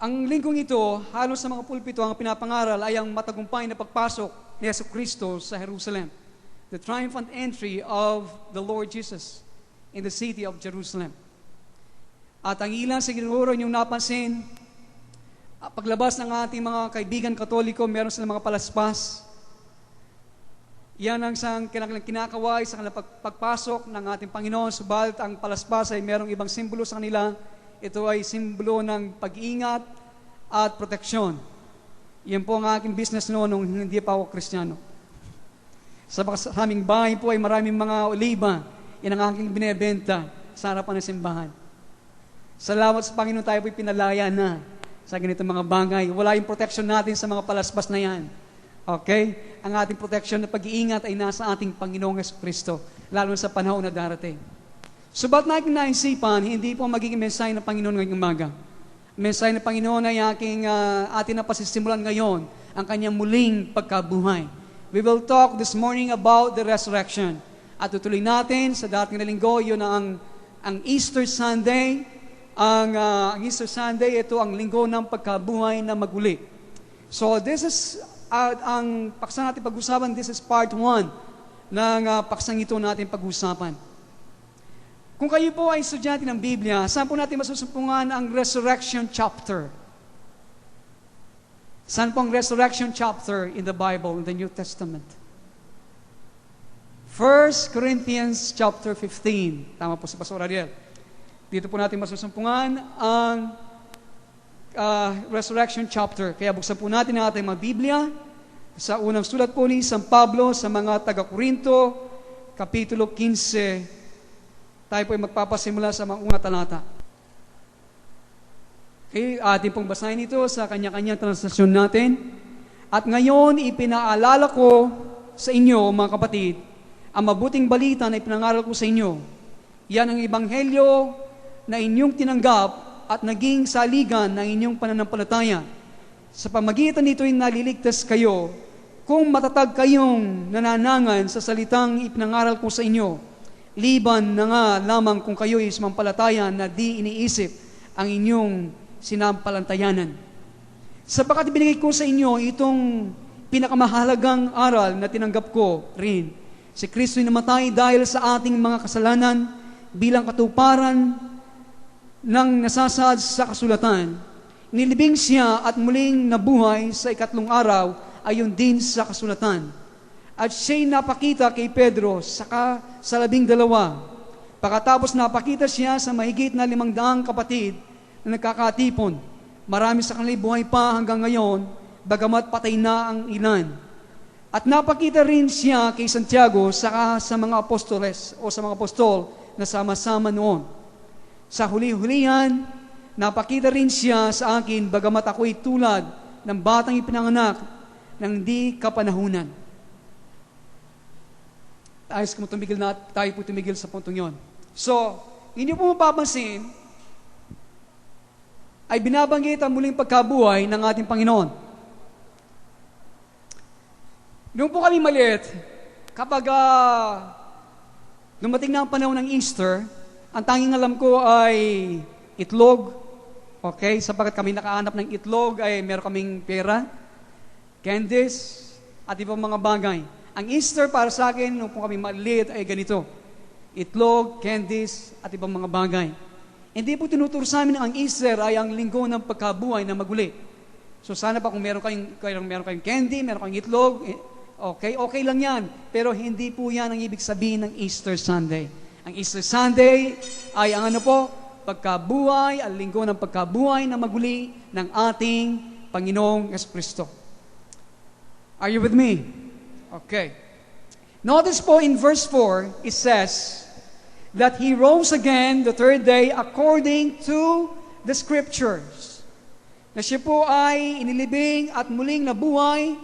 Ang linggong ito, halos sa mga pulpito, ang pinapangaral ay ang matagumpay na pagpasok ni Jesucristo sa Jerusalem. The triumphant entry of the Lord Jesus in the city of Jerusalem. At ang ilan siguro yung napansin, paglabas ng ating mga kaibigan Katoliko, meron silang mga palaspas. Yan ang isang kinakaway sa kanilang pagpasok ng ating Panginoon. Subalit ang palaspas ay merong ibang simbolo sa kanila. Ito ay simbolo ng pag-iingat at proteksyon. Yan po ang aking business noon nung hindi pa ako Kristiyano. Sa aming bahay po ay maraming mga oliba. Yan ang aking binebenta sa harapan ng simbahan. Salamat sa Panginoon, tayo po'y pinalaya na sa ganitong mga bagay. Wala yung protection natin sa mga palaspas na yan. Okay? Ang ating protection na pag-iingat ay nasa ating Panginoong Jesucristo, lalo sa panahon na darating. Subat na aking naisipan, hindi po magiging mensahe ng Panginoon ngayong umaga. Mensahe ng Panginoon ay atin na pasisimulan ngayon, ang kanyang muling pagkabuhay. We will talk this morning about the resurrection. At tutuloy natin sa dating na linggo, yun ang Easter Sunday. Ang Easter Sunday, ito ang linggo ng pagkabuhay na maguli. So this is, ang paksa natin pag-usapan, this is part 1 ng paksang ito natin pag-usapan. Kung kayo po ay estudyante ng Biblia, saan po natin masusumpungan ang resurrection chapter? Saan po ang resurrection chapter in the Bible, in the New Testament? 1 Corinthians chapter 15. Tama po si Pastor Ariel. Dito po natin masusumpungan ang resurrection chapter. Kaya buksan po natin ang ating mga Biblia sa unang sulat po ni San Pablo sa mga taga-Korinto, Kapitulo 15. Tayo po ay magpapasimula sa mga unang talata. Okay, ating pong basahin ito sa kanya-kanyang translation natin. At ngayon, ipinaalala ko sa inyo, mga kapatid, ang mabuting balita na ipinangaral ko sa inyo. Yan ang ebanghelyo na inyong tinanggap at naging saligan ng inyong pananampalataya. Sa pamagitan nito ay naliligtas kayo kung matatag kayong nananangan sa salitang ipinangaral ko sa inyo. Liban na nga lamang kung kayo'y sumampalataya na di iniisip ang inyong sinampalantayanan. Sapagkat ibinigay ko sa inyo itong pinakamahalagang aral na tinanggap ko rin. Si Kristo'y namatay dahil sa ating mga kasalanan bilang katuparan ng nasasaad sa kasulatan. Nilibing siya at muling nabuhay sa ikatlong araw ayon din sa kasulatan. At siya'y napakita kay Pedro saka sa 12. Pagkatapos napakita siya sa mahigit na 500 kapatid na nagkakatipon. Marami sa kanila buhay pa hanggang ngayon, bagamat patay na ang ilan. At napakita rin siya kay Santiago saka sa mga apostoles o sa mga apostol na sama-sama noon. Sa huli-hulihan, napakita rin siya sa akin bagamat ako'y tulad ng batang ipinanganak ng di kapanahunan. Ayos kung tayo po tumigil sa puntong yon. So, hindi po mapapansin, ay binabanggit ang muling pagkabuhay ng ating Panginoon. Noong po kami maliit, kapag dumating na ang panahon ng Easter, ang tanging alam ko ay itlog. Okay? Sapagkat kami nakahanap ng itlog, ay meron kaming pera, candies, at ibang mga bagay. Ang Easter para sa akin, nung po kami maliit, ay ganito. Itlog, candies, at ibang mga bagay. Hindi po tinuturo sa amin ang Easter ay ang linggo ng pagkabuhay na maguli. So sana pa kung meron kayong candy, meron kayong itlog, okay lang yan. Pero hindi po yan ang ibig sabihin ng Easter Sunday. Ang Easter Sunday ay ang pagkabuhay, ang linggo ng pagkabuhay na maguli ng ating Panginoong Jesucristo. Are you with me? Okay. Notice po in verse 4, it says that He rose again the third day according to the Scriptures. Na siya po ay inilibing at muling nabuhay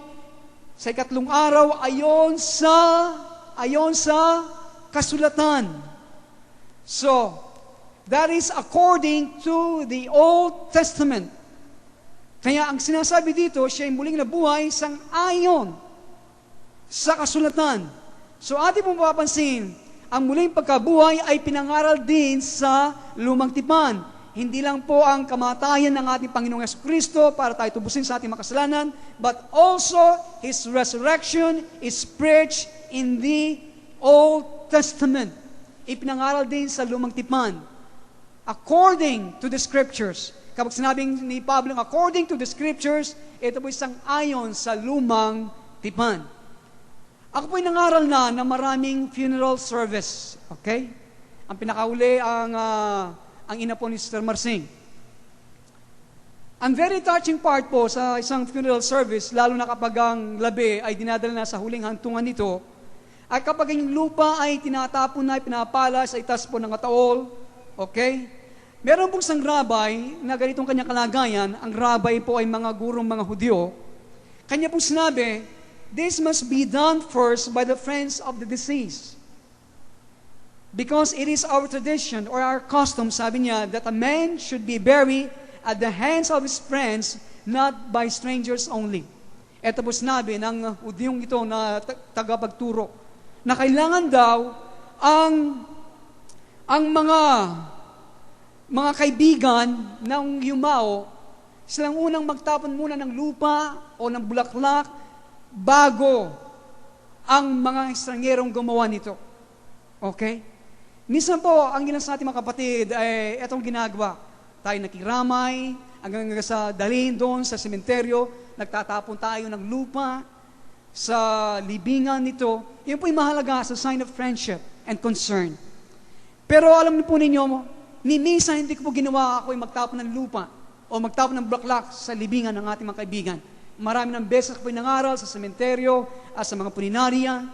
sa ikatlong araw ayon sa kasulatan. So, that is according to the Old Testament. Kaya ang sinasabi dito, siya ay muling nabuhay sang-ayon sa kasulatan. So ating pong mapapansin, ang muling pagkabuhay ay pinangaral din sa Lumang Tipan. hindi lang po ang kamatayan ng ating Panginoong Jesucristo para tayo tubusin sa ating makasalanan, but also His resurrection is preached in the Old Testament. Ipinangaral din sa Lumang Tipan. According to the Scriptures. Kapag sinabing ni Pablo, according to the Scriptures, ito po isang ayon sa Lumang Tipan. Ako po'y nangaral na maraming funeral service. Okay? Ang pinakauli ang ina po ni Sister Marsing. Ang very touching part po sa isang funeral service, lalo na kapag ang labi ay dinadala na sa huling hantungan nito, at kapag yung lupa ay tinatapon na, pinapala sa itas po ng kataol, okay? Meron pong isang rabay na ganitong kanyang kalagayan, ang rabay po ay mga gurong mga Hudyo. Kanya pong sinabi, this must be done first by the friends of the deceased. Because it is our tradition or our custom, sabi niya, that a man should be buried at the hands of his friends, not by strangers only. Ito po sinabi ng Hudyong ito na tagapagturo, na kailangan daw ang mga kaibigan ng yumao, silang unang magtapon muna ng lupa o ng bulaklak bago ang mga estrangherong gumawa nito. Okay? Minsan po, ang ilan sa ating mga kapatid ay etong ginagawa. Tayo nakiramay, hanggang sa dalhin doon sa sementeryo, nagtatapon tayo ng lupa sa libingan nito. Yun po yung mahalaga sa sign of friendship and concern. Pero alam niyo po ninyo, minsan hindi ko po ginawa ako yung magtapon ng lupa o magtapon ng bulaklak sa libingan ng ating mga kaibigan. Marami ng beses ko po nangaral sa sementeryo at sa mga puninarya,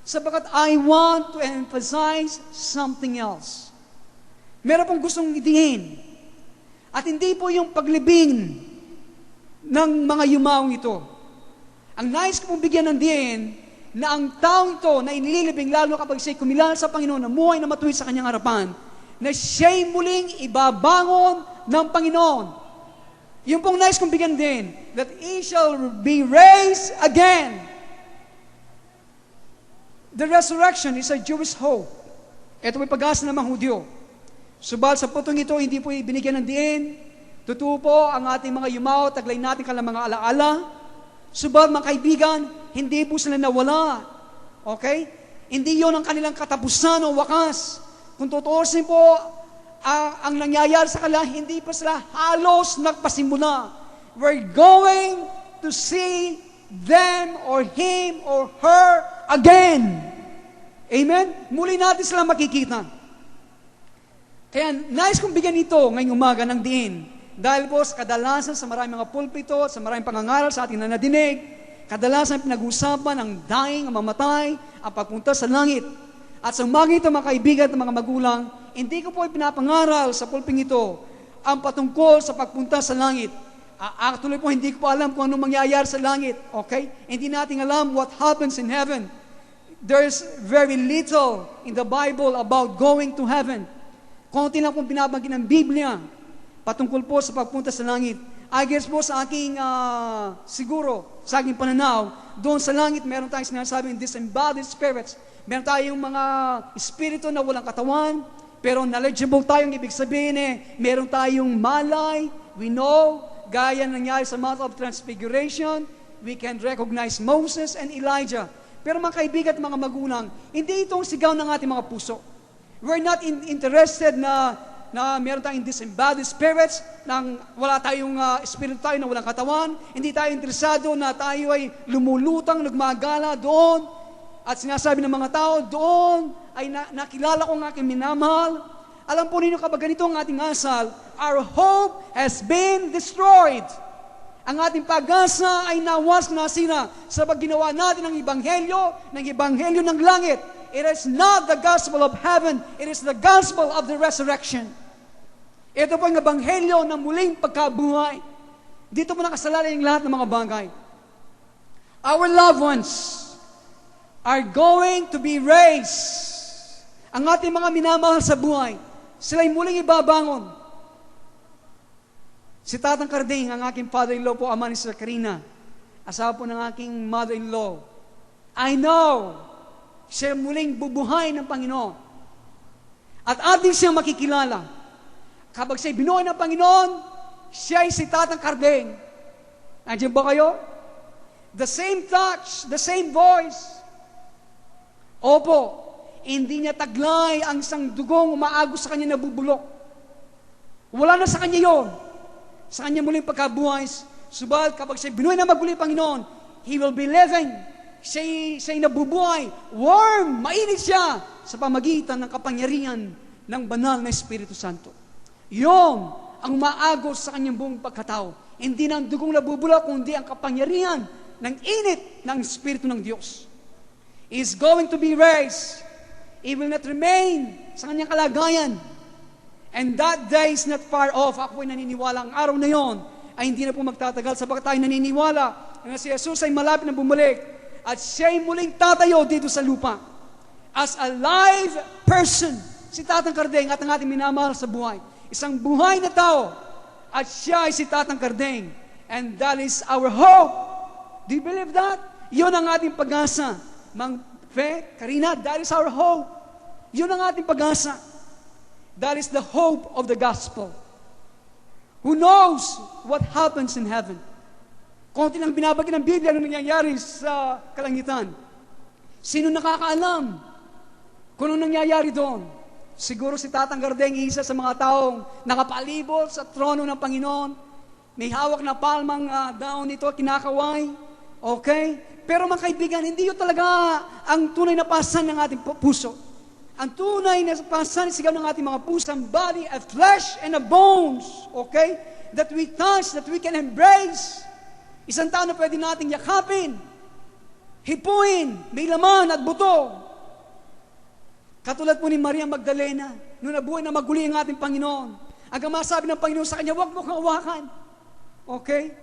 sabagat I want to emphasize something else. Meron pong gustong idiin. At hindi po yung paglibing ng mga yumaong ito. Ang nais ko pong bigyan ng diin na ang taong ito na inililibing lalo kapag siya'y kumilala sa Panginoon, na muhay na matuwid sa kanyang harapan, na siya'y muling ibabangon ng Panginoon. Yung pong nais kong bigyan din, that he shall be raised again. The resurrection is a Jewish hope. Ito may pag-asa ng mga Hudyo. Subal sa putong ito, hindi po ibinigyan ng diin. Totoo po, ang ating mga yumao, taglay natin kanilang mga alaala. Subal, mga kaibigan, hindi po sila nawala. Okay? Hindi yon ang kanilang katapusan o wakas. Kung tutuusin po, ang nangyayari sa kanila, hindi pa sila halos nagpasimula. We're going to see them or him or her again. Amen? Muli natin sila makikita. Kaya nais kong bigyan ito ngayong umaga ng diin. Dahil po sa kadalasan sa maraming mga pulpito, sa maraming pangangaral sa ating nanadinig, kadalasan pinag-usapan ang dying, ang mamatay, ang pagpunta sa langit. At sa umaga ito, mga kaibigan at mga magulang, hindi ko po ipinapangaral sa pulping ito ang patungkol sa pagpunta sa langit. Actually po, hindi ko po alam kung anong mangyayari sa langit. Okay? Hindi natin alam what happens in heaven. There's very little in the Bible about going to heaven. Konti lang pong binabanggi ng Biblia patungkol po sa pagpunta sa langit. I guess po sa aking, siguro, sa aking pananaw, doon sa langit, meron tayong sinasabing disembodied spirits. Meron tayong mga espiritu na walang katawan, pero knowledgeable tayong ibig sabihin meron tayong malay, we know, gaya nangyari sa Mount of Transfiguration, we can recognize Moses and Elijah. Pero mga kaibigan at mga magulang, hindi itong sigaw ng ating mga puso. We're not interested na meron tayong disembodied spirits, nang wala tayong espiritu tayo na walang katawan. Hindi tayo interesado na tayo ay lumulutang, nagmagala doon. At sinasabi ng mga tao, doon ay nakilala ko ang aking minamahal. Alam po ninyo, kapag ganito ang ating asal, our hope has been destroyed. Ang ating pag-asa ay nawas nasira sa pagginawa natin ng ebanghelyo ng langit. It is not the gospel of heaven, it is the gospel of the resurrection. Ito po ang ebanghelyo ng muling pagkabuhay. Dito po nakasalalay ang lahat ng mga bagay. Our loved ones are going to be raised. Ang ating mga minamahal sa buhay, sila'y muling ibabangon. Si Tatang Carding, ang aking father-in-law po, ama ni Sir Karina, asawa po ng aking mother-in-law. I know, siya muling bubuhay ng Panginoon. At ating siyang makikilala. Kapag siya'y binuhay ng Panginoon, siya'y si Tatang Kardeng. Nandiyan ba kayo? The same touch, the same voice. Opo, hindi niya taglay ang isang dugong umaagos sa kanya nabubulok. Wala na sa kanya yon. Sa kanya muling pagkabuhay. Subalit kapag siya'y binuhay ng maguli Panginoon, He will be living. Siya'y nabubuhay. Warm, mainit siya sa pamagitan ng kapangyarihan ng banal na Espiritu Santo. Yon ang maagos sa kanyang buong pagkatao. Hindi ng dugong nabubulok, kundi ang kapangyarihan ng init ng Espiritu ng Diyos. He is going to be raised. He will not remain sa kanyang kalagayan. And that day is not far off. Ako ay naniniwala ang araw na yon ay hindi na po magtatagal sapagkat tayo naniniwala na si Jesus ay malapit na bumalik at siya'y muling tatayo dito sa lupa. As a live person, si Tatang Kardeng at ang ating minamahal sa buhay. Isang buhay na tao at siya ay si Tatang Kardeng. And that is our hope. Do you believe that? Yun ang ating pag-asa. Mang Fe, Karina, that is our hope. Yun ang ating pag-asa. That is the hope of the gospel. Who knows what happens in heaven? Konti lang binabagi ng Biblia na nangyayari sa kalangitan. Sino nakakaalam kung anong nangyayari doon? Siguro si Tatang Kardeng, isa sa mga taong nakapalibot sa trono ng Panginoon. May hawak na palmang daon nito, kinakaway. Okay? Pero mga kaibigan, hindi yun talaga ang tunay na pasan ng ating puso. Ang tunay na pasan, sigaw ng ating mga puso, ang body, a flesh and a bones. Okay? That we touch, that we can embrace. Isang tao na pwede nating yakapin, hipuin, may laman at buto. Katulad po ni Maria Magdalena, nung nabuhay na maguli ang ating Panginoon. Hanggang masabi ng Panginoon sa kanya, huwag mo kang hawakan. Okay?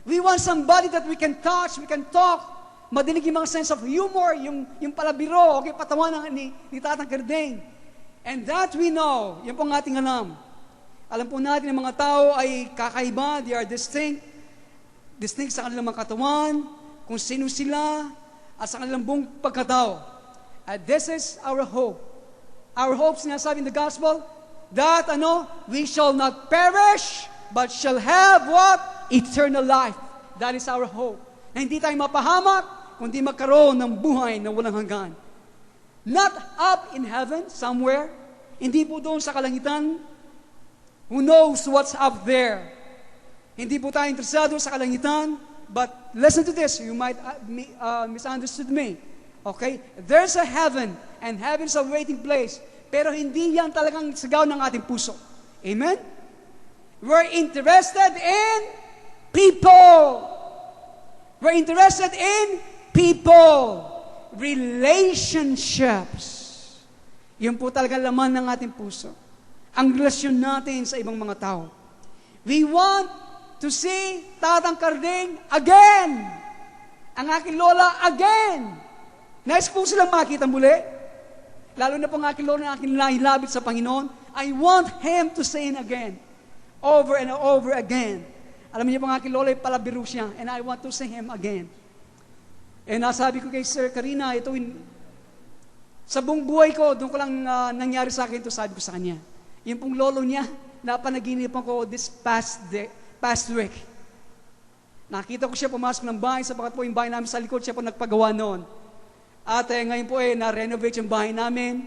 We want somebody that we can touch, we can talk. Madinig yung mga sense of humor, yung palabiro, okay, patawanan ni Tatang Kardeng. And that we know, yan po ang ating alam. Alam po natin ang mga tao ay kakaiba, they are distinct sa kanilang mga katawan, kung sino sila, at sa kanilang buong pagkatao. And this is our hope. Our hope, sinasabi in the gospel, that we shall not perish, but shall have what? Eternal life. That is our hope. Na hindi tayo mapahamak, kundi magkaroon ng buhay na walang hanggan. Not up in heaven, somewhere. Hindi po doon sa kalangitan. Who knows what's up there? Hindi po tayo interesado sa kalangitan, but listen to this, you might misunderstood me. Okay? There's a heaven, and heaven is a waiting place. Pero hindi yan talagang sigaw ng ating puso. Amen? We're interested in people. We're interested in people. Relationships. Yun po talaga laman ng ating puso. Ang relasyon natin sa ibang mga tao. We want to see Tatang Kardeng again. Ang aking lola again. Nais po silang makita muli. Lalo na po ang aking lola na aking nahilabit sa Panginoon. I want him to say it again. Over and over again. Alam niyo po ang aking lola, palabiro siya. And I want to see him again. And nasabi ko kay Sir Karina, sa buong buhay ko, doon ko lang nangyari sa akin ito, sabi ko sa kanya. Yung pong lolo niya, napanaginipan ko this past week. Nakita ko siya pumasok ng bahay, sapagat po yung bahay namin sa likod, siya po nagpagawa noon. At ngayon po na-renovate yung bahay namin.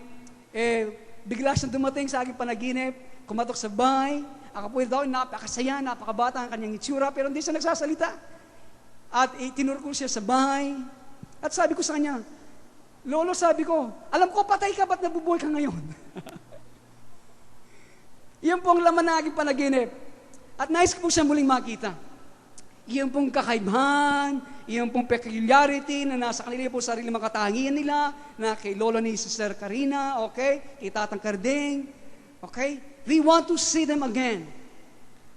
Bigla siyang dumating sa aking panaginip, kumatok sa bahay. Ako po daw, napakasaya, napakabata ang kanyang itsura, pero hindi siya nagsasalita. At itinuro ko siya sa bahay. At sabi ko sa kanya, Lolo, sabi ko, alam ko patay ka, ba't nabubuhay ka ngayon? Yan po ang laman na aking panaginip. At nais ko po siya muling makita. Yan pong kakaibahan, yan pong peculiarity na nasa kanila po sarili mga katangian nila, na kay Lolo ni Sister Karina, okay? Kay Tatang Kardeng, okay? We want to see them again.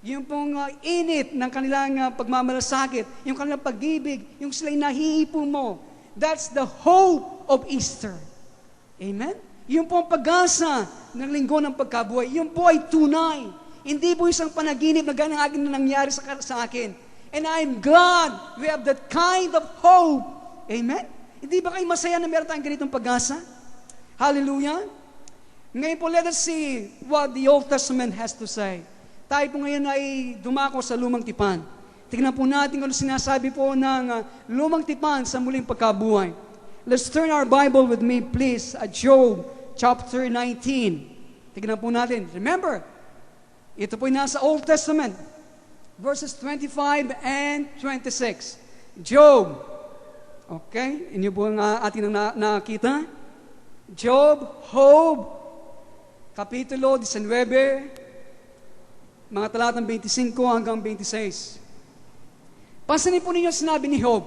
Yung pong init ng kanilang pagmamalasakit, yung kanilang pag-ibig, yung sila'y nahihipo mo. That's the hope of Easter. Amen? Yung pong pag-asa ng linggo ng pagkabuhay, yung po ay tunay. Hindi po isang panaginip na ganang akin na nangyari sa akin. And I'm glad we have that kind of hope. Amen? Hindi ba kayo masaya na meron tayong ganitong pag-asa? Hallelujah? Ngayon po, let us see what the Old Testament has to say. Tayo po ngayon ay dumako sa Lumang Tipan. Tingnan po natin kung ano sinasabi po ng Lumang Tipan sa muling pagkabuhay. Let's turn our Bible with me, please, at Job chapter 19. Tingnan po natin. Remember, ito po ay nasa Old Testament, verses 25 and 26. Job. Okay? Inyo po ang ating nakita. Job, Kapitulo 19, mga talatang 25 hanggang 26. Pansinin po ninyo sinabi ni Job,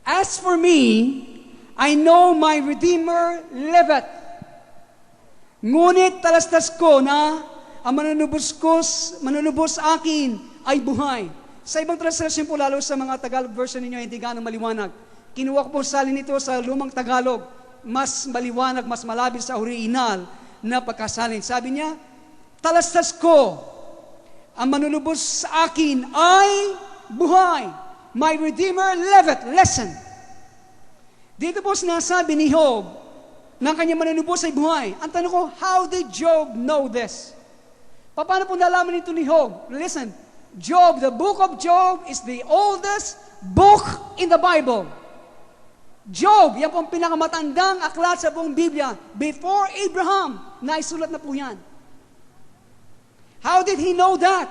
"As for me, I know my Redeemer liveth. Ngunit talastas ko na ang manunubos akin ay buhay." Sa ibang translation po, lalo sa mga Tagalog version ninyo, hindi ganang maliwanag. Kinuha ko po salin nito sa Lumang Tagalog, mas maliwanag, mas malapit sa original na pagkasalin. Sabi niya, talastas ko, ang manunubos sa akin ay buhay. My Redeemer liveth. Listen. Dito po sinasabi ni Job na kanyang manunubos ay buhay. Ang tanong ko, how did Job know this? Paano po nalaman ito ni Job? Listen, Job, the book of Job is the oldest book in the Bible. Job, yan po ang pinakamatandang aklat sa buong Biblia. Before Abraham, naisulat na po yan. How did he know that?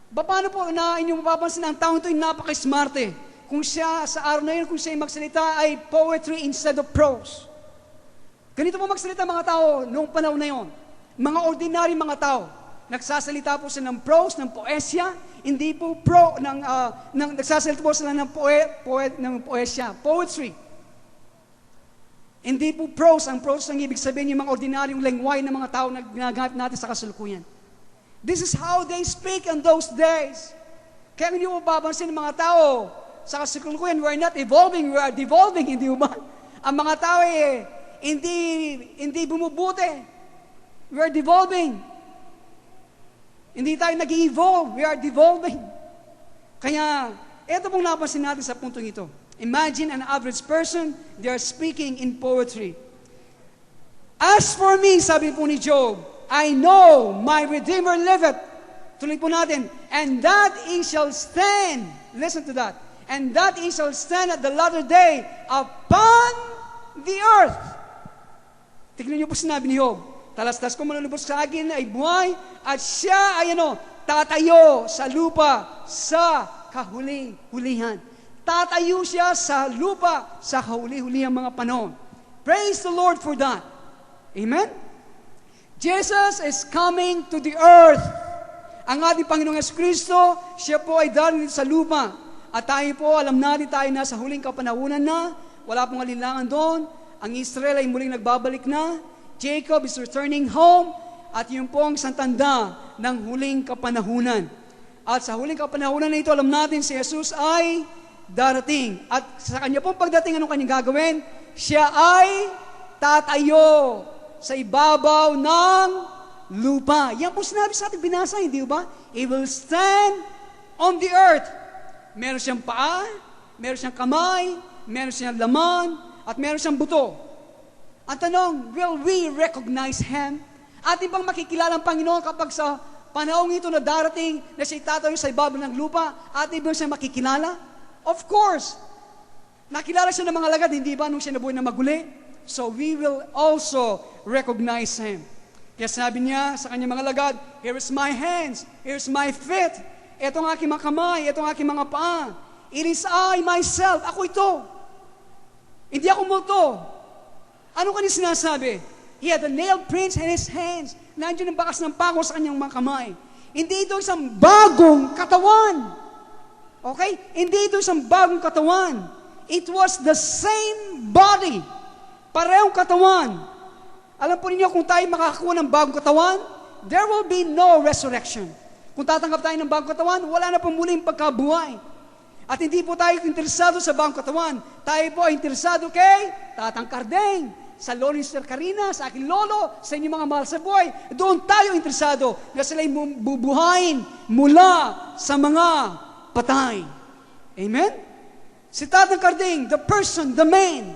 Paano po na inyong mapapansin ang taong ito ay napaka-smarte? Kung siya, sa araw na yun, kung siya ay magsalita ay poetry instead of prose. Ganito po magsalita mga tao noong panahon na yun. Mga ordinary mga tao. Nagsasalita po sila ng prose, ng poesya, hindi po nagsasalita po sila ng poesya, poetry. Hindi po prose. Ang prose ang ibig sabihin yung mga ordinaryong lengway ng mga tao na ginagamit natin sa kasalukuyan. This is how they speak in those days. Kaya hindi mo babansin ng mga tao sa kasalukuyan, we are not evolving, we are devolving, hindi ba? Ang mga tao hindi bumubuti. We are devolving. Hindi tayo nag-evolve, we are devolving. Kaya, ito pong napansin natin sa puntong ito. Imagine an average person, they are speaking in poetry. As for me, sabi po ni Job, I know my Redeemer liveth. Tuloy po natin, and that he shall stand, listen to that, and that he shall stand at the latter day upon the earth. Tignan niyo po sinabi ni Job, talastas ko manunubos sa akin ay buhay, at siya ay tatayo sa lupa sa kahuli-hulihan. Tatayo siya sa lupa sa kahuli-hulihan mga panahon. Praise the Lord for that. Amen? Jesus is coming to the earth. Ang ating Panginoong Jesucristo, siya po ay darating sa lupa. At tayo po, alam natin tayo na sa huling kapanahunan na, wala pong alilangan doon, ang Israel ay muling nagbabalik na, Jacob is returning home, at yun po ang santanda ng huling kapanahunan. At sa huling kapanahunan na ito, alam natin si Jesus ay darating. At sa kanya pong pagdating, anong kanyang gagawin? Siya ay tatayo sa ibabaw ng lupa. Yan po sinabi sa ating binasa, hindi ba? He will stand on the earth. Meron siyang paa, meron siyang kamay, meron siyang laman, at meron siyang buto. Ang tanong, will we recognize Him? Ating bang makikilala ang Panginoon kapag sa panahong ito na darating na siya tatayo sa ibabaw ng lupa, ating bang siya makikilala? Of course. Nakilala siya ng mga lagad, hindi ba nung siya nabuhay na maguli? So we will also recognize Him. Kaya sabi niya sa kanyang mga lagad, here is my hands, here is my feet. Ito ang aking mga kamay, ito ang aking mga paa. It is I, myself. Ako ito. Hindi ako multo. Ano kanyang sinasabi? He had the nail prints in his hands. Nandiyan ang bakas ng pako sa kanyang mga kamay. Hindi ito isang bagong katawan. Okay? Hindi ito isang bagong katawan. It was the same body. Parehong katawan. Alam po ninyo, kung tayo makakakuha ng bagong katawan, there will be no resurrection. Kung tatanggap tayo ng bagong katawan, wala na pong muling pagkabuhay. At hindi po tayo interesado sa bagong katawan. Tayo po ay interesado kay Tatang Cardeng, sa Lolo ni Sister Karina, sa aking lolo, sa inyong mga mahal sa buhay. Doon tayo interesado na sila'y bubuhayin mula sa mga patay. Amen? Si Tatang Cardeng, the person, the man,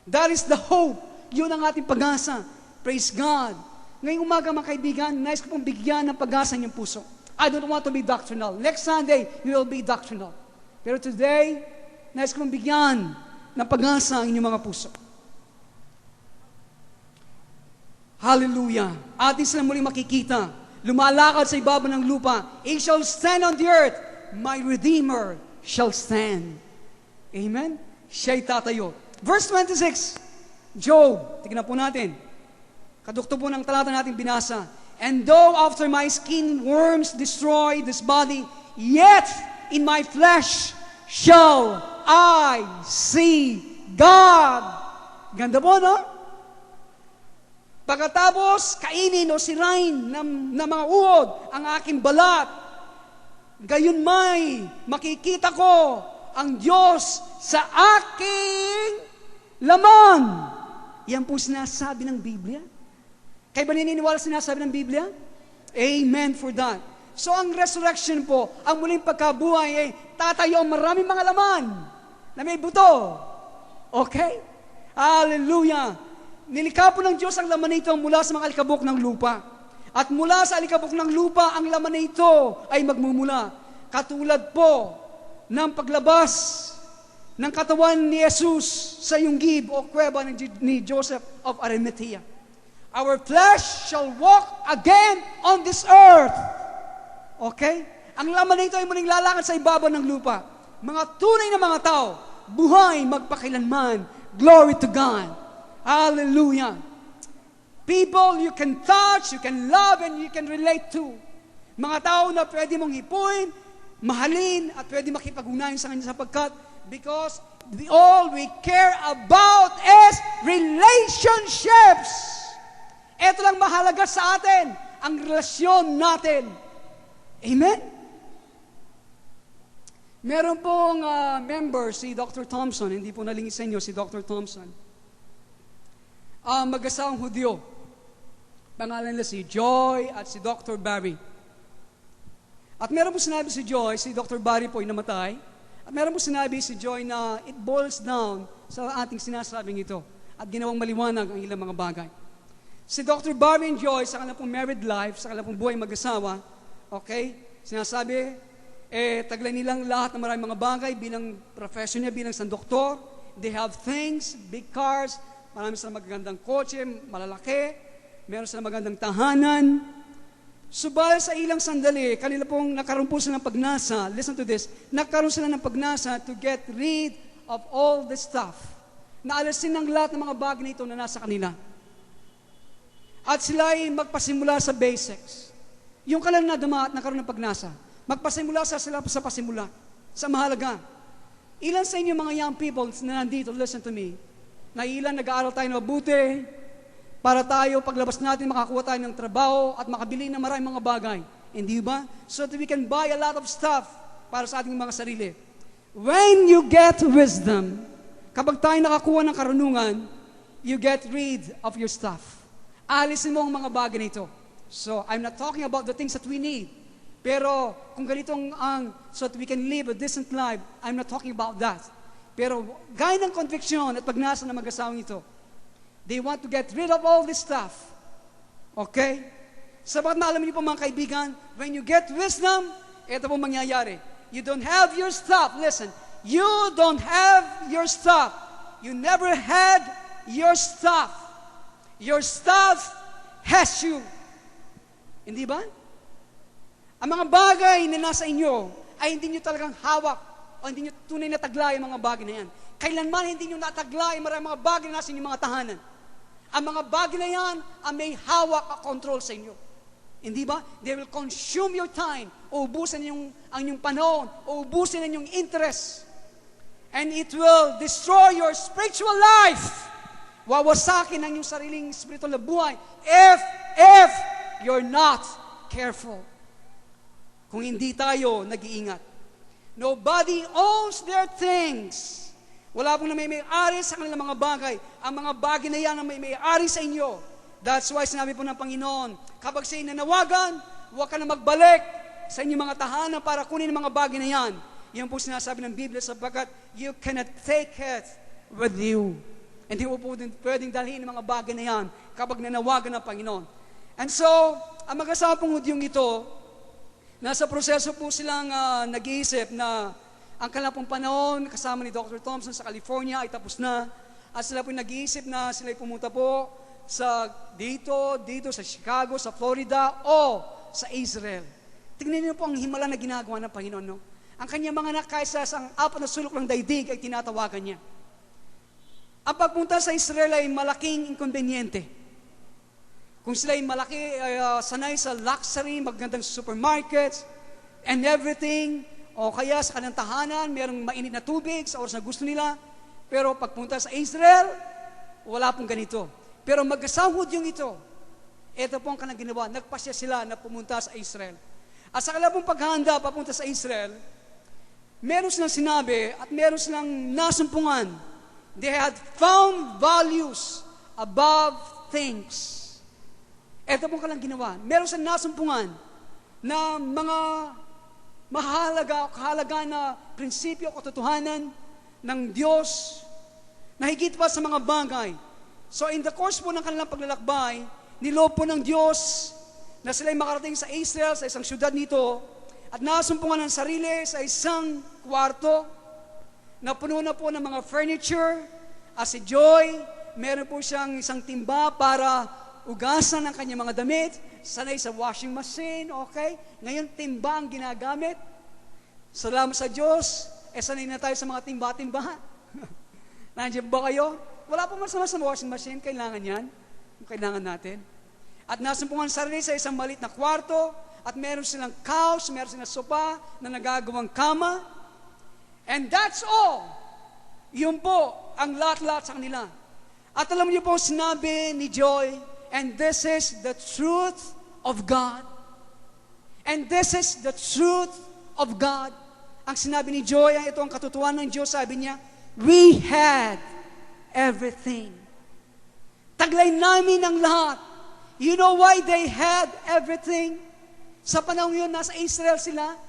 that is the hope Yun ang ating pag-asa. Praise God. Ngayong umaga mga kaibigan, nais ko pong bigyan ng pag-asa ng puso. I don't want to be doctrinal. Next Sunday, we will be doctrinal. Pero today, nais ko pong bigyan ng pag-asa ang inyong mga puso. Hallelujah. Atin sila muling makikita. Lumalakad sa ibabaw ng lupa. He shall stand on the earth. My Redeemer shall stand. Amen? Siya'y tatayo. Verse 26. Job. Tignan po natin. Kadukto po ng talata natin binasa. And though after my skin worms destroy this body, yet in my flesh shall I see God. Ganda po, no? Pagkatapos, kainin o sirain ng mga uod ang aking balat. Gayon may makikita ko ang Diyos sa aking laman. Yan po sinasabi ng Biblia. Kayo ba naniniwala sinasabi ng Biblia? Amen for that. So ang resurrection po, ang muling pagkabuhay ay tatayo ang maraming mga laman na may buto. Okay? Hallelujah! Nilikha po ng Diyos ang laman na ito mula sa mga alikabok ng lupa. At mula sa alikabok ng lupa, ang laman na ito ay magmumula. Katulad po ng paglabas ng katawan ni Jesus sa yunggib o kuweba ni Joseph of Arimathea. Our flesh shall walk again on this earth. Okay? Ang laman na ito ay muling lalakad sa ibabaw ng lupa. Mga tunay na mga tao, buhay magpakilanman. Glory to God. Hallelujah. People you can touch, you can love, and you can relate to. Mga tao na pwede mong hipuin, mahalin, at pwede makipag-ugnayan sa kanya sapagkat because all we care about is relationships. Ito lang mahalaga sa atin, ang relasyon natin. Amen? Meron pong member, si Dr. Thompson, hindi po nalingis sa inyo si Dr. Thompson. Mag-asawang Hudyo. Pangalan nila si Joy at si Dr. Barry. At meron po sinabi si Joy, si Dr. Barry po ay namatay. At meron po sinabi si Joy na it boils down sa ating sinasabing ito. At ginawang maliwanag ang ilang mga bagay. Si Dr. Barry and Joy, sa kanilang pong married life, sa kanilang pong buhay mag-asawa, okay, sinasabi, taglay nilang lahat ng maraming mga bagay bilang profession niya, bilang isang doktor. They have things, big cars, marami silang magagandang kotse, malalaki, meron silang magandang tahanan. Subalit sa ilang sandali, kanila pong nakaroon po sila ng pagnasa, listen to this, nakaroon sila ng pagnasa to get rid of all the stuff. Naalasin ng lahat ng mga bagay na ito na nasa kanila. At sila ay magpasimula sa basics. Yung kailan na dumaat, nakaroon ng pagnasa, magpasimula sila sa pasimula, sa mahalaga. Ilan sa inyo mga young people na nandito, listen to me, na ilan nag-aaral tayo na mabuti para tayo paglabas natin makakuha tayo ng trabaho at makabili ng maraming mga bagay. Hindi ba? So that we can buy a lot of stuff para sa ating mga sarili. When you get wisdom, kapag tayo nakakuha ng karunungan, you get rid of your stuff. Alisin mo ang mga bagay nito. So, I'm not talking about the things that we need. Pero kung ganitong so that we can live a decent life, I'm not talking about that. Pero gaya ng conviction at pagnasa ng mag-asawang ito, they want to get rid of all this stuff. Okay? Sabat na alam niyo po mga kaibigan, when you get wisdom, ito po mangyayari. You don't have your stuff. Listen, you don't have your stuff. You never had your stuff. Your stuff has you. Hindi ba? Ang mga bagay na nasa inyo ay hindi nyo talagang hawak o hindi nyo tunay na taglay ang mga bagay na yan. Kailanman hindi nyo nataglay maraming mga bagay na nasa inyong mga tahanan. Ang mga bagay na yan ang may hawak at control sa inyo. Hindi ba? They will consume your time. Uubusin ang inyong panahon. Uubusin ang inyong interest. And it will destroy your spiritual life. Wawasakin ang inyong sariling spiritual na buhay if you're not careful. Kung hindi tayo nag-iingat. Nobody owns their things. Wala pong may-ari sa kanilang mga bagay. Ang mga bagay na yan ang may-ari sa inyo. That's why sinabi po ng Panginoon, kapag siya'y nanawagan, huwag ka na magbalik sa inyong mga tahanan para kunin ang mga bagay na yan. Yan po sinasabi ng Biblia sapagkat you cannot take it with you. Hindi mo po pwedeng dalhin ang mga bagay na yan kapag nanawagan ng Panginoon. And so, ang mag-asawang Hudyong ito, nasa proseso po silang nag-iisip na ang kanilang pong panahon, kasama ni Dr. Thompson sa California, ay tapos na. At sila po nag-iisip na sila pumunta po sa dito sa Chicago, sa Florida, o sa Israel. Tingnan niyo po ang himala na ginagawa ng Panginoon, no? Ang kanyang mga anak kaysa sa apat na sulok ng daigdig ay tinatawagan niya. Ang pagpunta sa Israel ay malaking inkonbenyente. Kung sila ay sanay sa luxury, magandang supermarkets, and everything, o kaya sa kanilang tahanan, mayroong mainit na tubig sa oras na gusto nila, pero pagpunta sa Israel, wala pong ganito. Pero mag-asawang Hudyong ito po ang kanilang ginawa, nagpasya sila na pumunta sa Israel. At sa kanilang pong paghahanda papunta sa Israel, meron silang sinabi at meron silang nasumpungan. They had found values above things. Ito pong kanilang ginawa. Meron silang nasumpungan na mga kahalaga na prinsipyo o katotohanan ng Diyos na higit pa sa mga bagay. So in the course po ng kanilang paglalakbay, niloob po ng Diyos na sila'y makarating sa Israel, sa isang syudad nito, at nasumpungan ng sarili sa isang kwarto na puno na po ng mga furniture. As si Joy, meron po siyang isang timba para ugasan ang kanyang mga damit, sanay sa washing machine, okay? Ngayon, timba ang ginagamit. Salamat sa Diyos, sanay na tayo sa mga timba-timba. Nandiyan ba kayo? Wala po masama sa washing machine, kailangan yan. Kailangan natin. At nasumpungan sarili sa isang maliit na kwarto, at meron silang couch, meron silang sopa na nagagawang kama. And that's all. Yun po ang lahat-lahat sa kanila. At alam niyo po, sinabi ni Joy, and this is the truth of God. And this is the truth of God. Ang sinabi ni Joy, ito ang katotohanan ng Diyos, sabi niya, we had everything. Taglay namin ang lahat. You know why they had everything? Sa panahon yun, nasa Israel sila.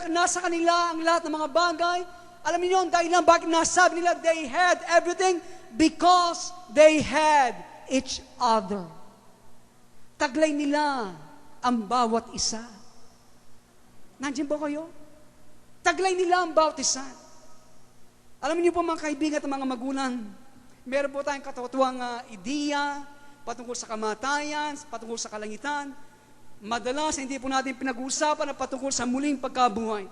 Nasa kanila ang lahat ng mga bagay. Alam niyo ang dahilan bakit nasabi nila they had everything? Because they had each other. Taglay nila ang bawat isa. Nandiyan ba kayo? Taglay nila ang bawat isa. Alam niyo po mga kaibigan at mga magulang, meron po tayong katuwang ideya patungkol sa kamatayan, patungkol sa kalangitan. Madalas hindi po natin pinag-uusapan ang patungkol sa muling pagkabuhay.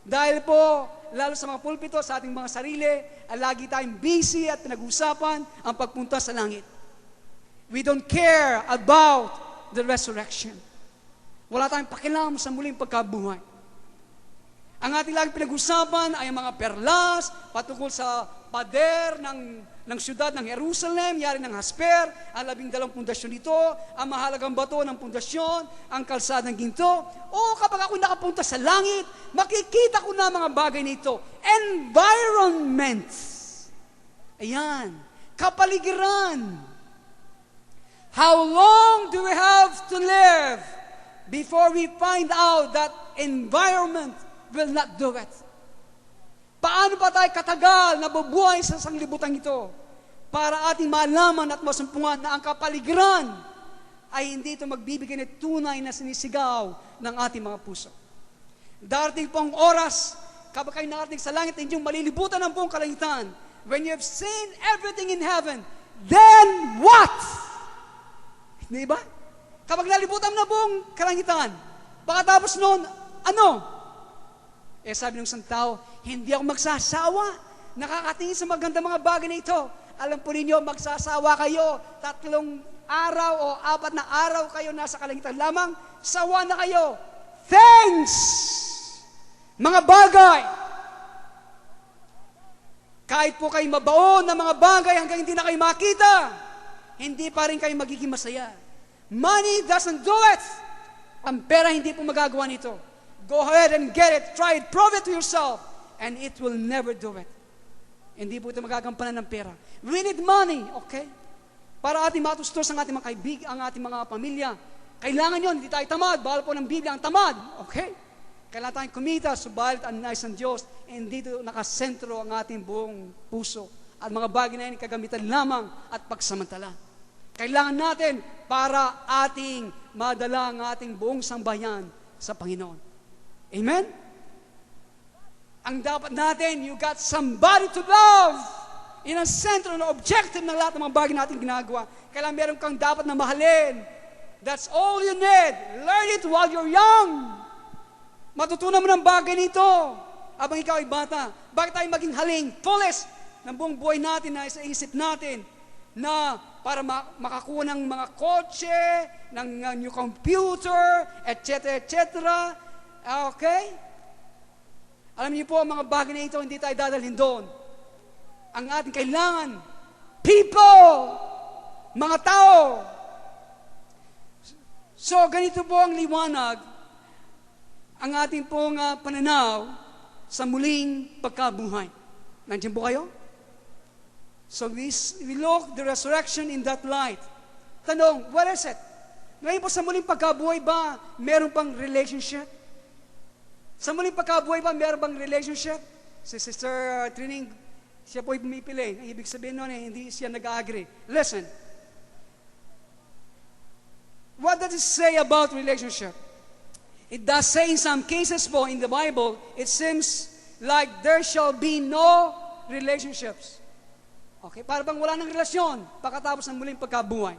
Dahil po, lalo sa mga pulpito, sa ating mga sarili, lagi tayong busy at pinag-uusapan ang pagpunta sa langit. We don't care about the resurrection. Wala tayong pakialam sa muling pagkabuhay. Ang ating laging pinag-usapan ay ang mga perlas patungkol sa pader ng siyudad ng Jerusalem, yari ng Hasper, ang 12 pundasyon nito, ang mahalagang bato ng pundasyon, ang kalsadang ginto. O kapag ako nakapunta sa langit, makikita ko na mga bagay nito. Environment. Ayan. Kapaligiran. How long do we have to live before we find out that environment will not do it? Paano pa tayo katagal na bubuhay sa sanglibutan ito para ating malaman at masumpungan na ang kapaligiran ay hindi ito magbibigay ng tunay na sinisigaw ng ating mga puso. Darating po ang oras, kapag kayo nakarating sa langit, hindi yung malilibutan ng buong kalangitan. When you have seen everything in heaven, then what? Di ba? Kapag nalibutan na buong kalangitan, pagkatapos noon, ano? Sabi ng isang tao, hindi ako magsasawa. Nakakatingin sa maganda mga bagay na ito. Alam po ninyo, magsasawa kayo. 3 araw o 4 na araw kayo nasa kalangitan lamang. Sawa na kayo. Thanks! Mga bagay. Kahit po kayo mabaon ng mga bagay hanggang hindi na kayo makita, hindi pa rin kayo magiging masaya. Money doesn't do it. Ang pera hindi po magagawa nito. Go ahead and get it. Try it. Prove it to yourself. And it will never do it. Hindi po ito magagampanan ng pera. We need money, okay? Para ating matustos ang ating mga kaibig, ang ating mga pamilya. Kailangan yun, hindi tayo tamad. Bawal po ng Biblia ang tamad, okay? Kailangan tayong kumita, subalit ang nais ng Diyos. And dito nakasentro ang ating buong puso At mga bagay na yan, kagamitan lamang at pagsamantala. Kailangan natin para ating madala ang ating buong sambayan sa Panginoon. Amen? Ang dapat natin, you got somebody to love. Yan ang sentro na objective ng lahat ng mga bagay natin ginagawa. Kailangan meron kang dapat na mahalin. That's all you need. Learn it while you're young. Matutunan mo ng bagay nito habang ikaw ay bata. Bakit tayo maging haling, fullest ng buong buhay natin na sa isip natin na para makakuha ng mga kotse, ng new computer, etc., etc. Okay? Alam niyo po, mga bagay na ito, hindi tayo dadalhin doon. Ang ating kailangan, people, mga tao. So, ganito po ang liwanag, ang ating pong pananaw sa muling pagkabuhay. Nandiyan po kayo? So, we look the resurrection in that light. Tanong, what is it? Ngayon po sa muling pagkabuhay ba, meron pang relationship? Sa muling pagkabuhay ba, meron bang relationship? Si Sister Trining, siya po'y pumipili. Ang ibig sabihin nun, hindi siya nag-agree. Listen. What does it say about relationship? It does say in some cases po in the Bible, it seems like there shall be no relationships. Okay, para bang wala ng relasyon pagkatapos ng muling pagkabuhay.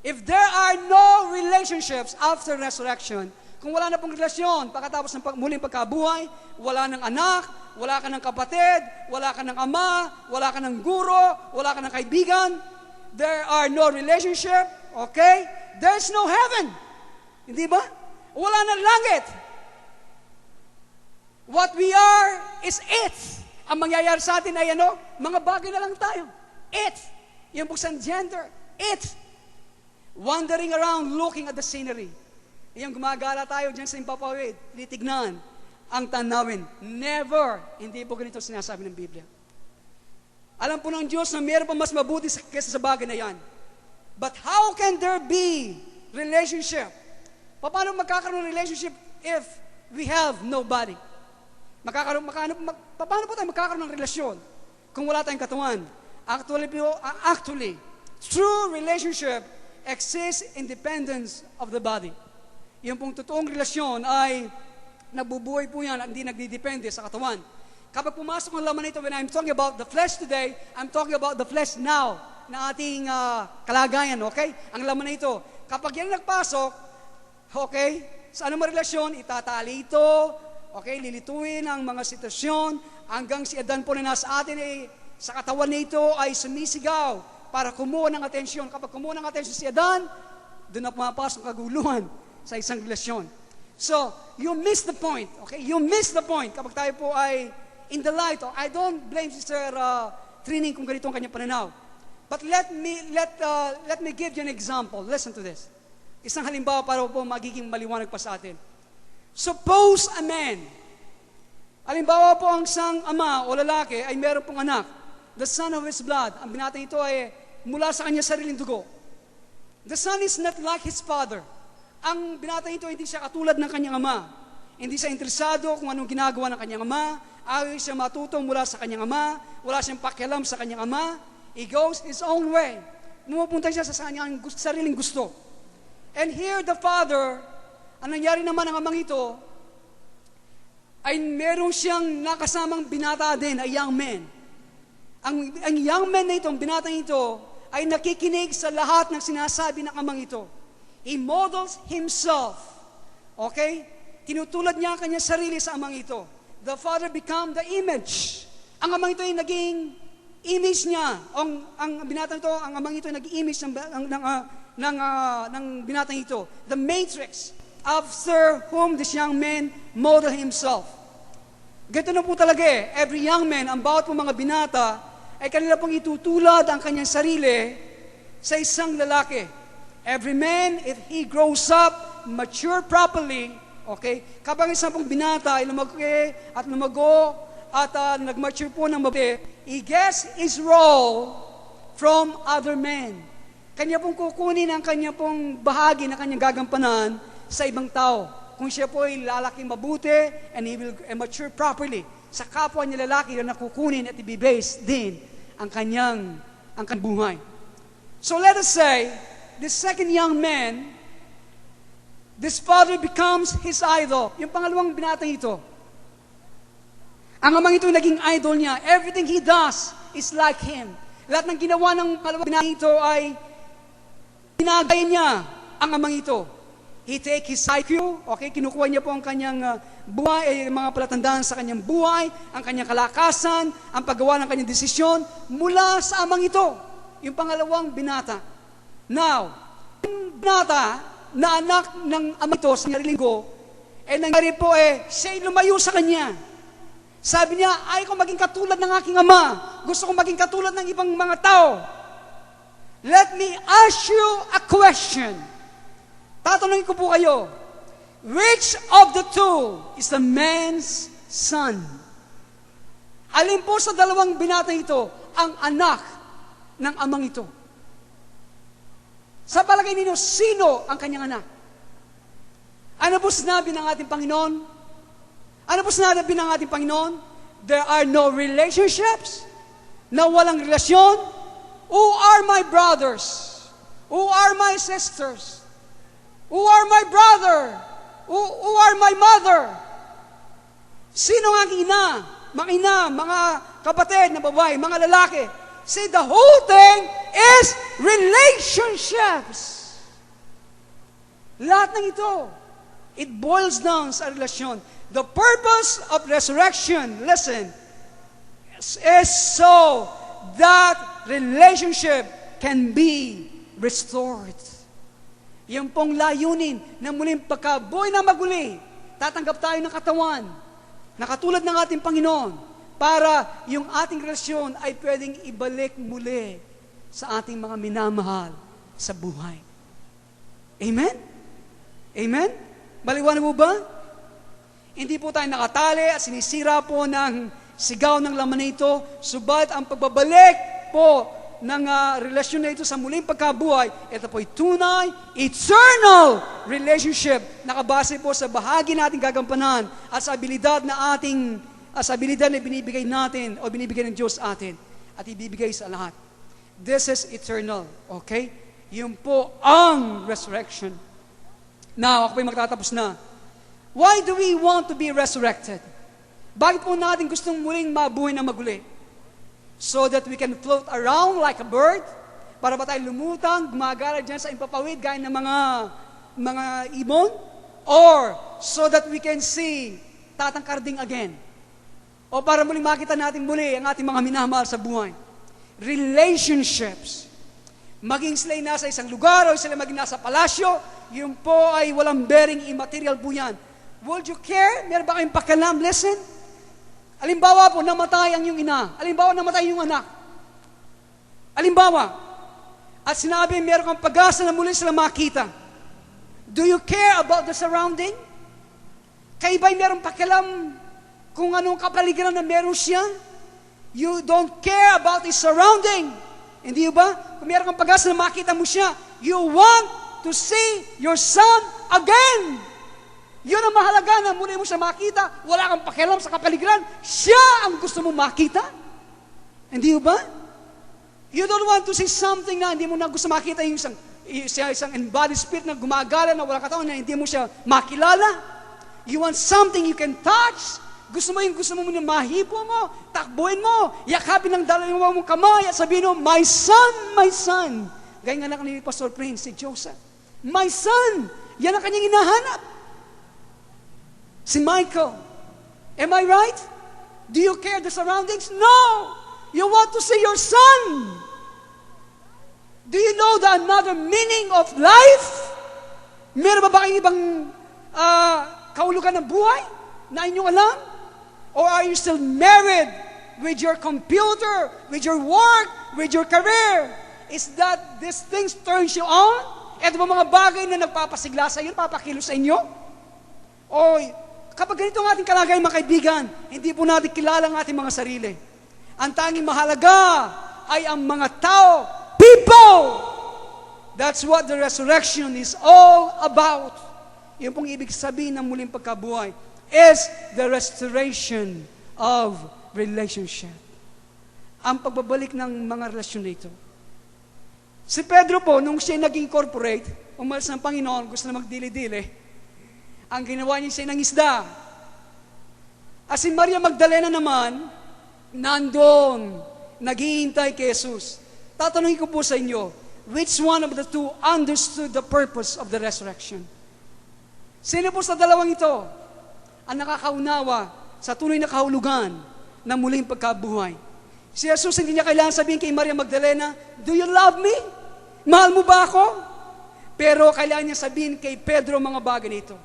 If there are no relationships after resurrection, kung wala na pong relasyon pagkatapos ng muling pagkabuhay, wala ng anak, wala ka ng kapatid, wala ka ng ama, wala ka ng guro, wala ka ng kaibigan, there are no relationship, okay? There's no heaven. Hindi ba? Wala ng langit. What we are is it. Ang mangyayari sa atin ay ano? Mga bagay na lang tayo. It. Yung buksan gender. It. Wandering around looking at the scenery. Yung gumagala tayo dyan sa impapawid, tinitignan ang tanawin. Never. Hindi po ganito sinasabi ng Biblia. Alam po ng Diyos na meron pa mas mabuti kaysa sa bagay na yan. But how can there be relationship? Paano magkakaroon ng relationship if we have nobody? Paano po tayo magkakaroon ng relasyon kung wala tayong katawan? Actually, true relationship exists independence of the body. Yung pong totoong relasyon ay nabubuhay po yan at hindi nagdidepende sa katawan. Kapag pumasok ang laman nito, when I'm talking about the flesh today, I'm talking about the flesh now na ating kalagayan, okay? Ang laman na ito. Kapag yan nagpasok, okay, sa anumang relasyon, itatali ito, okay, lilituin ang mga sitwasyon, hanggang si Adan po na nasa atin ay, sa katawan nito ay sumisigaw para kumuha ng atensyon. Kapag kumuha ng atensyon si Adan, doon na pumapasok kaguluhan sa isang relasyon. So, you miss the point, okay? You miss the point kapag tayo po ay in the light. I don't blame Sister Trining kung ganito ang kanyang pananaw. But let me give you an example. Listen to this. Isang halimbawa para po magiging maliwanag pa sa atin. Suppose a man, halimbawa po ang isang ama o lalaki ay meron pong anak, the son of his blood. Ang binatang ito ay mula sa kanya sariling dugo. The son is not like his father. Ang binatang ito hindi siya katulad ng kanyang ama. Hindi siya interesado kung anong ginagawa ng kanyang ama. Ayaw siya matuto mula sa kanyang ama. Wala siyang pakialam sa kanyang ama. He goes his own way. Pumupunta siya sa kanyang sariling gusto. And here the father, ang nangyari naman ng amang ito, ay meron siyang nakasamang binata din, a young man. Ang young man na ito, ang binatang ito, ay nakikinig sa lahat ng sinasabi ng amang ito. He models himself. Okay? Tinutulad niya ang kanyang sarili sa amang ito. The father become the image. Ang amang ito ay naging image niya. Ang binatang ito, ang amang ito ay naging image ng binatang ito. The matrix after whom this young man model himself. Ganito na po talaga eh. Every young man, ang bawat po mga binata, ay kanila pong itutulad ang kanyang sarili sa isang lalaki. Every man, if he grows up, mature properly, okay, kapag isang pong binata ay lumaki at lumago at nag-mature po ng mabuti, he gets his role from other men. Kanya pong kukunin ang kanya pong bahagi na kanyang gagampanan sa ibang tao. Kung siya po ay lalaking mabuti and he will mature properly, sa kapwa niya lalaki na nakukunin at ibibase din ang kanyang buhay. So let us say, this second young man, this father becomes his idol. Yung pangalawang binatang ito. Ang amang ito naging idol niya. Everything he does is like him. Lahat ng ginawa ng pangalawang binatang ito ay ginagaya niya ang amang ito. He take his IQ, okay, kinukuha niya po ang kanyang buhay, mga palatandaan sa kanyang buhay, ang kanyang kalakasan, ang paggawa ng kanyang desisyon mula sa amang ito. Yung pangalawang binata. Now, yung binata na anak ng amang ito sa nariling ko, nangyari po siya'y lumayo sa kanya. Sabi niya, ayaw ko maging katulad ng aking ama. Gusto kong maging katulad ng ibang mga tao. Let me ask you a question. Tatanungin ko po kayo, which of the two is the man's son? Alin po sa dalawang binata ito ang anak ng amang ito? Sa palagay ninyo, sino ang kanyang anak? Ano po sinabi ng ating Panginoon? Ano po sinabi ng ating Panginoon? There are no relationships, na walang relasyon. Who are my brothers? Who are my sisters? Who are my brother? Who are my mother? Sino ang aking ina, mga kapatid na babae, mga lalaki? See, the whole thing is relationships. Lahat ng ito, it boils down sa relasyon. The purpose of resurrection, listen, is so that relationship can be restored. Yung pong layunin na muling pagkabuhay na maguli, tatanggap tayo ng katawan na katulad ng ating Panginoon para yung ating relasyon ay pwedeng ibalik muli sa ating mga minamahal sa buhay. Amen? Amen? Maliwanag mo ba? Hindi po tayo nakatali at sinisira po ng sigaw ng laman na ito, subalit ang pagbabalik po ng relasyon na ito sa muling pagkabuhay, ito po'y tunay, eternal relationship, nakabase po sa bahagi nating gagampanan at sa abilidad na binibigay natin o binibigay ng Diyos atin at ibibigay sa lahat. This is eternal, okay? Yun po ang resurrection. Now, ako po'y magtatapos na. Why do we want to be resurrected? Bakit po natin gustong muling mabuhay na maguli? So that we can float around like a bird, para ba tayo lumutang, gumagala dyan sa impapawid, gaya ng mga ibon? Or so that we can see, tatangkarding again? O para muling makita natin muli ang ating mga minamahal sa buhay? Relationships. Maging sila'y nasa isang lugar o sila maging nasa palasyo, yun po ay walang bearing, immaterial po yan. Would you care? Meron ba kayong pakialam? Listen. Alimbawa po, namatay ang iyong ina. Alimbawa, namatay yung anak. Alimbawa, at sinabi, meron kang pag-asa na muli sila makita. Do you care about the surrounding? Kayo ba'y meron pakialam kung anong kapaligiran na meron siya? You don't care about his surrounding. Hindi ba? Kung meron kang pag-asa na makita mo siya, you want to see your son again. Yun ang mahalaga na muli mo siya makita, wala kang pakialam sa kapaligiran, siya ang gusto mo makita. Hindi ba? You don't want to see something na hindi mo na gusto makita yung isang embodied spirit na gumagala na wala katawan na hindi mo siya makilala. You want something you can touch. Gusto mo na mahipo mo, takbuhin mo, yakapin ng dalawang mong kamay at sabihin mo, my son, my son. Gaya nga lang ni Pastor Prince, si Joseph. My son, yan ang kanyang hinahanap. Si Michael. Am I right? Do you care the surroundings? No! You want to see your son. Do you know the another meaning of life? Meron ba kayong ibang kaulugan ng buhay na inyong alam? Or are you still married with your computer, with your work, with your career? Is that these things turns you on? Ito ba mga bagay na nagpapasigla sa iyo, papakilo sa inyo? O kapag ganito ang ating kalagayan, mga kaibigan, hindi po natin kilala ang ating mga sarili. Ang tanging mahalaga ay ang mga tao, people! That's what the resurrection is all about. Yung pong ibig sabihin ng muling pagkabuhay is the restoration of relationship. ang pagbabalik ng mga relasyon nito. Si Pedro po, nung siya naging corporate, umalis ng Panginoon, gusto na magdili-dili, ang ginawa niya siya ng isda. At si Maria Magdalena naman, nandoon, naghihintay kay Jesus. Tatanungin ko po sa inyo, which one of the two understood the purpose of the resurrection? Sino po sa dalawang ito ang nakakaunawa sa tunay na kahulugan ng muling pagkabuhay? Si Jesus hindi niya kailangan sabihin kay Maria Magdalena, do you love me? Mahal mo ba ako? Pero kailangan niya sabihin kay Pedro mga bagay nito.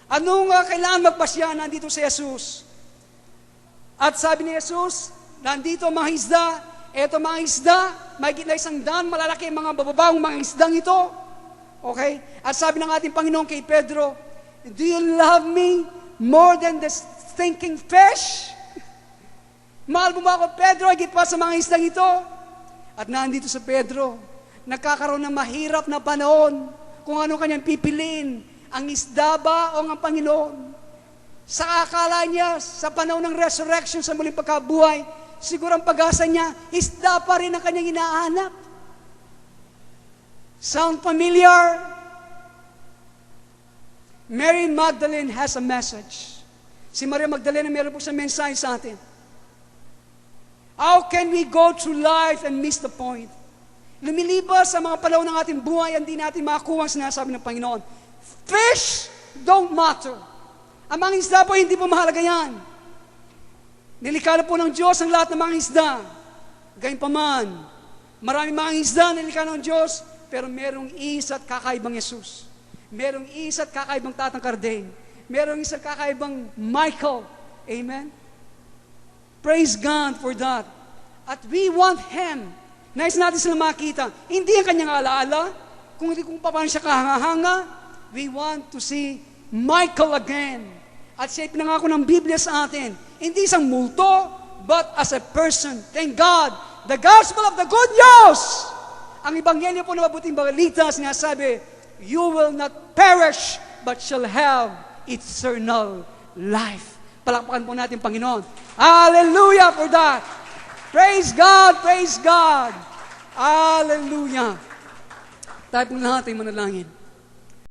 Anong kailangan magpasya? Nandito si Jesus. At sabi ni Jesus, nandito mga isda, eto mga isda, may gitna 100, malalaki mga bababawang mga isdang ito. Okay? At sabi ng ating Panginoon kay Pedro, do you love me more than the stinking fish? Mahal mo ba ako, Pedro, higit pa sa mga isdang ito? At nandito sa Pedro, nagkakaroon ng mahirap na panahon kung ano kanyang pipiliin, ang isda ba o ang Panginoon? Sa akala niya, sa panahon ng resurrection, sa muling pagkabuhay, siguro ang pag-asa niya, isda pa rin ang kanyang hinahanap. Sound familiar? Mary Magdalene has a message. Si Maria Magdalena, meron po siyang mensahe sa atin. How can we go through life and miss the point? Lumilibas sa mga panahon ng ating buhay, hindi natin makakuha ang sinasabi ng Panginoon. Fish don't matter. Ang mga isda po, hindi po mahalaga yan. Nilikha na po ng Diyos ang lahat ng mga isda. Gayunpaman, maraming mga isda nilikha ng Diyos, pero merong isa at kakaibang Jesus. Merong isa at kakaibang Tatang Carding. Merong isa at kakaibang Michael. Amen? Praise God for that. At we want Him. Nais natin sila makita. Hindi ang kanyang alaala, kung hindi kung paano siya kahanga-hanga. We want to see Michael again. At siya pinangako ng Biblia sa atin. Hindi isang multo, but as a person. Thank God. The gospel of the good news. Ang Ebanghelyo po na mabuting balita, sinasabi, you will not perish, but shall have eternal life. Palakpakan po natin, Panginoon. Hallelujah for that. Praise God, praise God. Hallelujah. Tayo po natin manalangin.